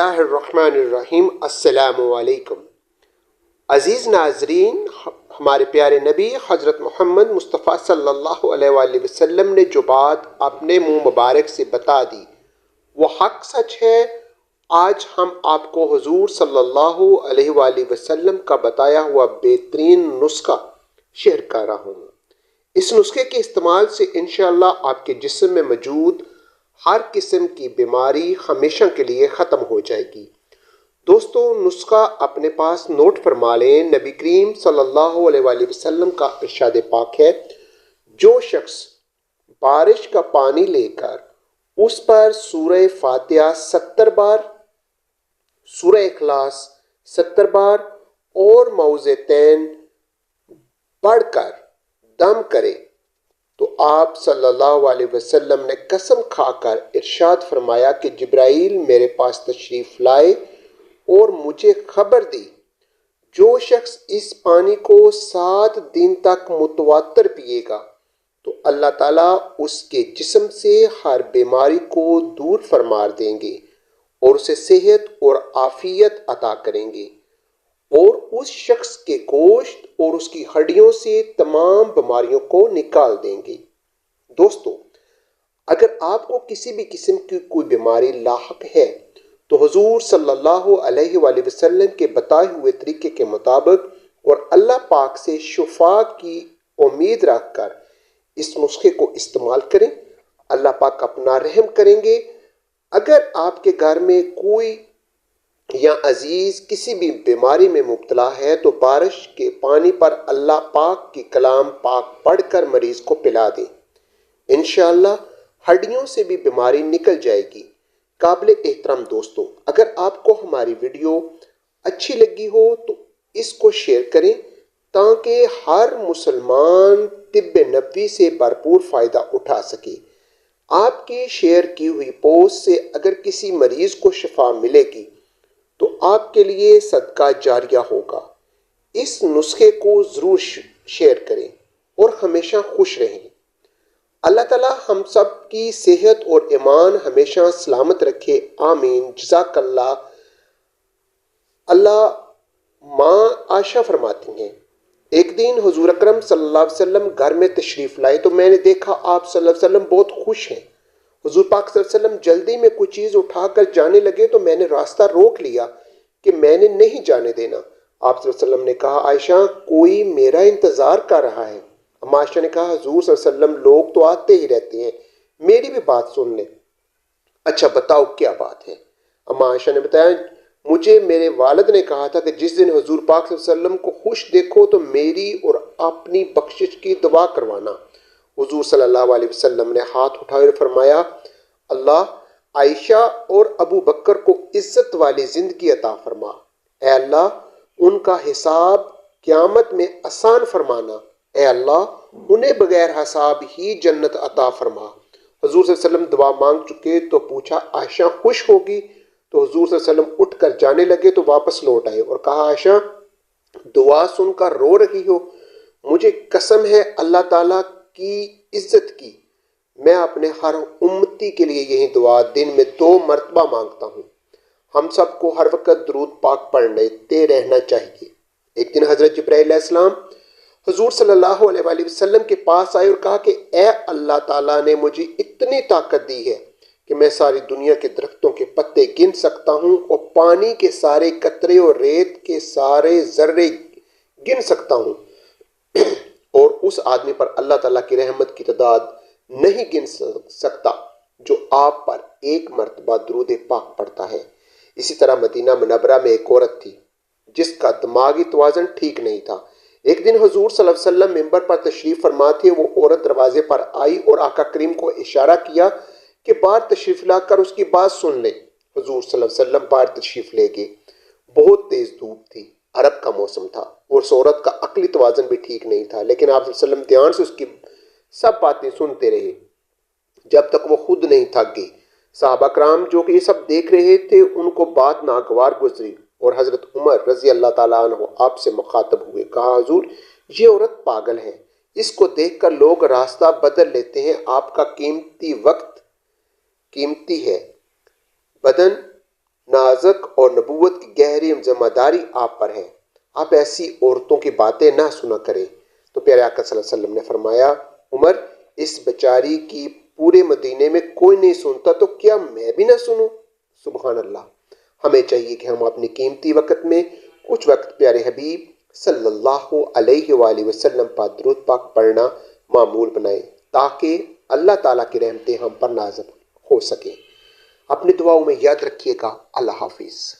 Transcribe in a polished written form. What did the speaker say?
اللہ الرحمن الرحیم۔ السلام علیکم عزیز ناظرین، ہمارے پیارے نبی حضرت محمد مصطفیٰ صلی اللہ علیہ وآلہ وسلم نے جو بات اپنے منہ مبارک سے بتا دی وہ حق سچ ہے۔ آج ہم آپ کو حضور صلی اللہ علیہ وآلہ وسلم کا بتایا ہوا بہترین نسخہ شیئر کر رہا ہوں۔ اس نسخے کے استعمال سے انشاءاللہ آپ کے جسم میں موجود ہر قسم کی بیماری ہمیشہ کے لیے ختم ہو جائے گی۔ دوستو، نسخہ اپنے پاس نوٹ فرما لیں۔ نبی کریم صلی اللہ علیہ وآلہ وسلم کا ارشاد پاک ہے، جو شخص بارش کا پانی لے کر اس پر سورہ فاتحہ 70 بار، سورہ اخلاص 70 بار اور معوذتین پڑھ کر دم کرے تو آپ صلی اللہ علیہ وسلم نے قسم کھا کر ارشاد فرمایا کہ جبرائیل میرے پاس تشریف لائے اور مجھے خبر دی، جو شخص اس پانی کو 7 دن تک متواتر پیے گا تو اللہ تعالیٰ اس کے جسم سے ہر بیماری کو دور فرما دیں گے اور اسے صحت اور عافیت عطا کریں گے، اور اس شخص کے گوشت اور اس کی ہڈیوں سے تمام بیماریوں کو نکال دیں گے۔ دوستو، اگر آپ کو کسی بھی قسم کی کوئی بیماری لاحق ہے تو حضور صلی اللہ علیہ وآلہ وسلم کے بتائے ہوئے طریقے کے مطابق اور اللہ پاک سے شفا کی امید رکھ کر اس نسخے کو استعمال کریں۔ اللہ پاک اپنا رحم کریں گے۔ اگر آپ کے گھر میں کوئی یا عزیز کسی بھی بیماری میں مبتلا ہے تو بارش کے پانی پر اللہ پاک کی کلام پاک پڑھ کر مریض کو پلا دیں۔ انشاءاللہ ہڈیوں سے بھی بیماری نکل جائے گی۔ قابل احترام دوستو، اگر آپ کو ہماری ویڈیو اچھی لگی ہو تو اس کو شیئر کریں تاکہ ہر مسلمان طب نبوی سے بھرپور فائدہ اٹھا سکے۔ آپ کی شیئر کی ہوئی پوسٹ سے اگر کسی مریض کو شفا ملے گی تو آپ کے لیے صدقہ جاریہ ہوگا۔ اس نسخے کو ضرور شیئر کریں اور ہمیشہ خوش رہیں۔ اللہ تعالیٰ ہم سب کی صحت اور ایمان ہمیشہ سلامت رکھے، آمین۔ جزاک اللہ۔ اللہ ماں عائشہ فرماتی ہیں، ایک دن حضور اکرم صلی اللہ علیہ وسلم گھر میں تشریف لائے تو میں نے دیکھا آپ صلی اللہ علیہ وسلم بہت خوش ہیں۔ حضور پاک صلی اللہ علیہ وسلم جلدی میں کوئی چیز اٹھا کر جانے لگے تو میں نے راستہ روک لیا کہ میں نے نہیں جانے دینا۔ آپ صلی اللہ علیہ وسلم نے کہا، عائشہ کوئی میرا انتظار کر رہا ہے۔ اما عائشہ نے کہا، حضور صلی اللہ علیہ وسلم لوگ تو آتے ہی رہتے ہیں، میری بھی بات سن لیں۔ اچھا بتاؤ کیا بات ہے؟ اما عائشہ نے بتایا، مجھے میرے والد نے کہا تھا کہ جس دن حضور پاک صلی اللہ علیہ وسلم کو خوش دیکھو تو میری اور اپنی بخشش کی دعا کروانا۔ حضور صلی اللہ علیہ وسلم نے ہاتھ اٹھائے اور فرمایا، اللہ عائشہ اور ابو بکر کو عزت والی زندگی عطا فرما۔ اے اللہ ان کا حساب قیامت میں آسان فرمانا۔ اے اللہ انہیں بغیر حساب ہی جنت عطا فرما۔ حضور صلی اللہ علیہ وسلم دعا مانگ چکے تو پوچھا، عائشہ خوش ہوگی؟ تو حضور صلی اللہ علیہ وسلم اٹھ کر جانے لگے تو واپس لوٹ آئے اور کہا، عائشہ دعا سن کر رو رہی ہو؟ مجھے قسم ہے اللہ تعالیٰ کی عزت کی، میں اپنے ہر امتی کے لیے یہی دعا دن میں 2 مرتبہ مانگتا ہوں۔ ہم سب کو ہر وقت درود پاک پڑھتے رہنا چاہیے۔ ایک دن حضرت جبرائیل علیہ السلام حضور صلی اللہ علیہ وآلہ وسلم کے پاس آئے اور کہا کہ اے اللہ تعالیٰ نے مجھے اتنی طاقت دی ہے کہ میں ساری دنیا کے درختوں کے پتے گن سکتا ہوں اور پانی کے سارے قطرے اور ریت کے سارے ذرے گن سکتا ہوں، اور اس آدمی پر اللہ تعالیٰ کی رحمت کی تعداد نہیں گن سکتا جو آپ پر 1 مرتبہ درود پاک پڑھتا ہے۔ اسی طرح مدینہ منورہ میں ایک عورت تھی جس کا دماغی توازن ٹھیک نہیں تھا۔ ایک دن حضور صلی اللہ علیہ وسلم ممبر پر تشریف فرما تھے۔ وہ عورت دروازے پر آئی اور آقا کریم کو اشارہ کیا کہ باہر تشریف لا کر اس کی بات سن لیں۔ حضور صلی اللہ علیہ وسلم باہر تشریف لے گئے۔ بہت تیز دھوپ تھی، عرب کا موسم تھا اور اس عورت کا عقلی توازن بھی ٹھیک نہیں تھا، لیکن آپ صلی اللہ علیہ وسلم دھیان سے اس کی سب باتیں سنتے رہے جب تک وہ خود نہیں تھک گئی۔ صحابہ کرام جو کہ یہ سب دیکھ رہے تھے ان کو بات ناگوار گزری اور حضرت عمر رضی اللہ تعالیٰ عنہ آپ سے مخاطب ہوئے۔ کہا، حضور یہ عورت پاگل ہے، اس کو دیکھ کر لوگ راستہ بدل لیتے ہیں۔ آپ کا قیمتی وقت قیمتی ہے، بدن نازک اور نبوت کی گہری ذمہ داری آپ پر ہے، آپ ایسی عورتوں کی باتیں نہ سنا کریں۔ تو پیارے آقا صلی اللہ علیہ وسلم نے فرمایا، عمر، اس بیچاری کی پورے مدینے میں کوئی نہیں سنتا تو کیا میں بھی نہ سنوں؟ سبحان اللہ۔ ہمیں چاہیے کہ ہم اپنے قیمتی وقت میں کچھ وقت پیارے حبیب صلی اللہ علیہ وآلہ وسلم پر درود پاک پڑھنا معمول بنائیں، تاکہ اللہ تعالیٰ کی رحمتیں ہم پر نازل ہو سکیں۔ اپنی دعاؤں میں یاد رکھیے گا۔ اللہ حافظ۔